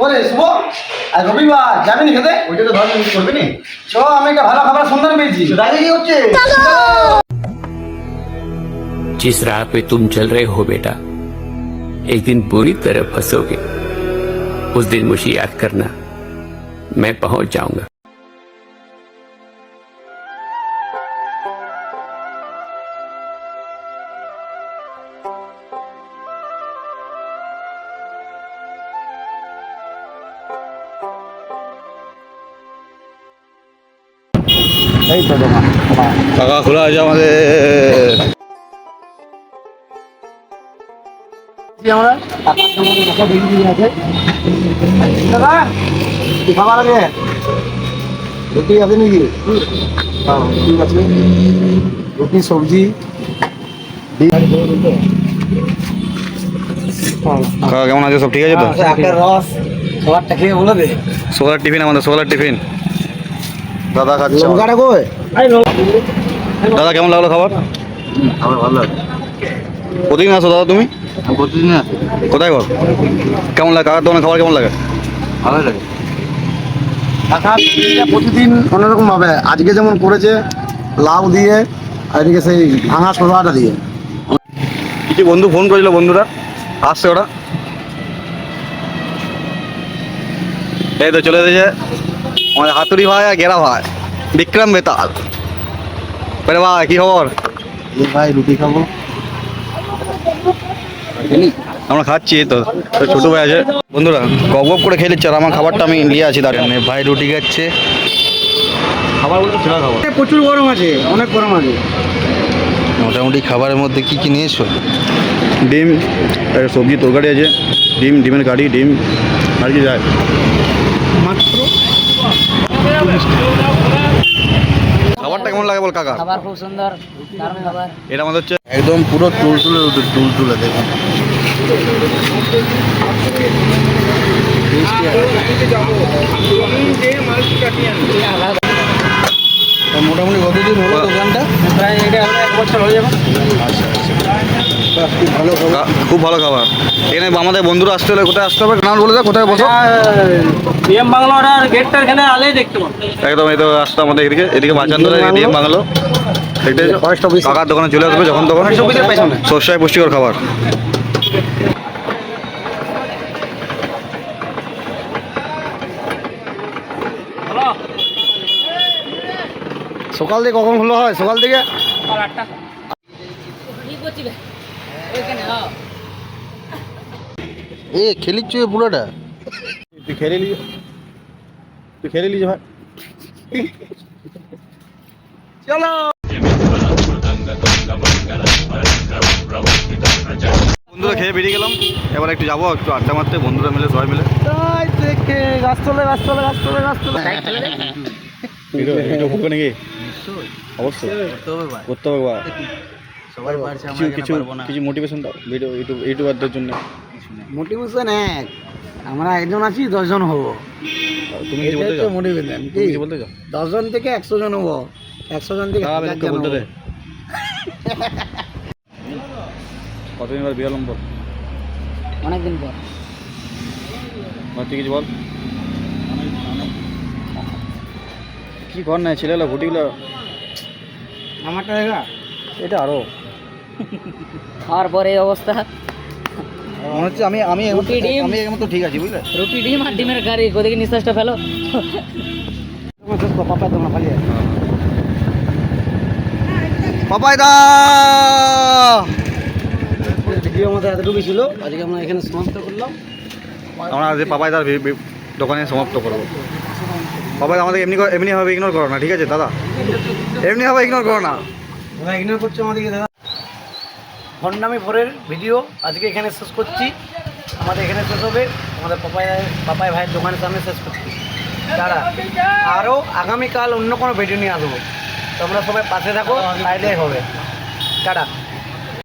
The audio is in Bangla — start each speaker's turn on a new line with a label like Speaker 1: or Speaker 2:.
Speaker 1: ওরে শুভ, আর রবিবার যাবি নি খেতে?
Speaker 2: ওইটা তো ধর কিছু করবি নি।
Speaker 1: চ, আমি একটা ভালো খাবার সন্ধান পেয়েছি।
Speaker 2: দাঁড়িয়ে কি হচ্ছে?
Speaker 3: जिस राह पे तुम चल रहे हो बेटा, एक दिन बुरी तरह फंसोगे। उस दिन मुझे याद करना, मैं पहुंच जाऊंगा।
Speaker 1: এই তো দোকান।
Speaker 2: কাকা খোলা আছে আমাদের।
Speaker 1: আমরা টাকার জন্য টাকা দিয়ে আছে। দাদা কি খাবার আছে? রুটি আছে নাকি? হ্যাঁ, ঠিক আছে। রুটি সবজি।
Speaker 2: কাকা কেমন আছে? সব ঠিক আছে তো?
Speaker 1: একটা রস খাবারটা খেয়ে বলে দে।
Speaker 2: সোলার টিফিন আমাদের, সোলার টিফিন। দাদা খাচ্ছে।
Speaker 1: লঙ্কাটা কই?
Speaker 2: দাদা কেমন লাগলো খাবার?
Speaker 1: আমার ভালো লাগে।
Speaker 2: প্রতিদিন আসো দাদা তুমি?
Speaker 1: প্রতিদিন আছে।
Speaker 2: কোথায় ঘর? কেমন লাগে কাকার দোকানে খাবার কেমন লাগে?
Speaker 1: ভালোই লাগে। কাকা প্রতিদিন অন্যরকম ভাবে, আজকে যেমন করেছে লাউ দিয়ে আর এদিকে সেই ভাঙা শোলাটা দিয়ে।
Speaker 2: কিছু বন্ধু ফোন করেছিল, বন্ধুরা আসছে ওরা। এই তো চলে এসেছে আমাদের হাতুড়ি ভাই আর গেরা ভাই, বিক্রম বেতাল। আরে ভাই কি খবর?
Speaker 1: ভাই রুটি খাবো।
Speaker 2: আমরা খাচ্ছি, এই তো ছোট ভাই আছে। বন্ধুরা গপ গপ করে খেয়ে নিচ্ছে আর আমার খাবারটা আমি নিয়ে আছি দাঁড়িয়ে। ভাই রুটি খাচ্ছে, খাবার বলতে ছেড়া খাবার।
Speaker 1: প্রচুর গরম আছে, অনেক গরম আছে।
Speaker 2: মোটামুটি খাবারের মধ্যে কি কি নিয়েছো? ডিম, একটা সবজি তরকারি আছে, ডিম, ডিমের কারি, ডিম আর কি যায়।
Speaker 1: মাত্র
Speaker 2: খাবারটা কেমন লাগে বল কাকা?
Speaker 4: খাবার খুব সুন্দর, দারুণ খাবার।
Speaker 2: এটা আমাদের হচ্ছে একদম পুরো তুলতুলে রুটি, তুলতুলে দেখুন। মোটামুটি কতদিন হলো দোকানটা?
Speaker 4: প্রায় এটা হলো 1 বছর হয়ে যাবে।
Speaker 1: খুব ভালো খাবার।
Speaker 2: খুব ভালো খাবার। এখানে আমাদের বন্ধুরা আসতে হলে কোথায় আসতে হবে? নাম বলে দাও, কোথায় বসো?
Speaker 4: ডিএম বাংলোর গেটটার এখানে আলেই দেখতে পাবো।
Speaker 2: একদম এই তো রাস্তা আমাদের এদিকে, এদিকে বাঁচান ধরে ডিএম বাংলো।
Speaker 1: Forest office.
Speaker 2: কাকার দোকানে চলে আসবে যখন তখন। সবসময় পুষ্টিকর খাবার।
Speaker 1: সকাল থেকে কখন খোলা হয়? সকাল থেকে
Speaker 2: এ খেলিচ্ছ পুরোটা? তুই খেলে নিয়ে, তুই খেলে নিয়ে ভাই।
Speaker 1: চলো।
Speaker 2: বন্ধুরা খেয়ে বেরিয়ে গেলাম, এবার একটু যাবো একটু আড্ডা মারতে, বন্ধুরা মিলে সবাই মিলে।
Speaker 1: গাছ তোলে, গাছ তোলে, গাছ তোলে, গাছ তোলে।
Speaker 2: এটা নাকি? অবশ্যই করতে হবে বা কিছু কিছু মোটিভেশন দাও ভিডিও ইউটিউবারদের জন্য।
Speaker 1: মোটিভেশন এক, আমরা একজন আছি 10 জন হবো।
Speaker 2: তুমি কিছু বলতে চাও?
Speaker 1: মোটিভেশন
Speaker 2: তুমি কিছু বলতে চাও?
Speaker 1: 10 জন থেকে 100 জন হবো, 100 জন থেকে 1000 জন
Speaker 2: বলতে
Speaker 1: হবো।
Speaker 2: দে। কতদিন পর বিয়ে নম্বর?
Speaker 4: অনেকদিন পর।
Speaker 2: তুই কিছু বল। কি কর না ছেলেগুলো ভুটিগুলো
Speaker 1: আমারটা দেখা
Speaker 2: এটা আরো
Speaker 4: খাওয়ার পরে এই অবস্থা।
Speaker 2: মনে হচ্ছে আমি আমি
Speaker 4: রুটি, ডিম।
Speaker 2: আমি এখন তো ঠিক আছি বুঝলে।
Speaker 4: রুটি, ডিম আর ডিমের কারি, ওদিকে নিঃশ্বাসটা ফেলো।
Speaker 1: পাপা তোমরা খালি
Speaker 2: পাপাই দা
Speaker 1: ভিডিও আমাদের এতটুকু ছিল, আজকে আমরা এখানে সমাপ্ত করলাম।
Speaker 2: আমরা আজ পাপাই দার দোকানে সমাপ্ত করবো। পাপাই আমাদের এমনি ভাবে ইগনোর করো না, ঠিক আছে দাদা? এমনি ভাবে ইগনোর করো না।
Speaker 1: তোমরা ইগনোর করছো আমাদেরকে দাদা। হন্ডামি ভোরের ভিডিও আজকে এখানে শেষ করছি। আমাদের এখানে শেষ হবে, আমাদের পাপাই ভাইয়ের দোকানের সামনে শেষ করছি। তারা আরও আগামীকাল অন্য কোনো ভিডিও নিয়ে আসবো। তোমরা সবাই পাশে থাকো, তাইলে হবে। টাটা।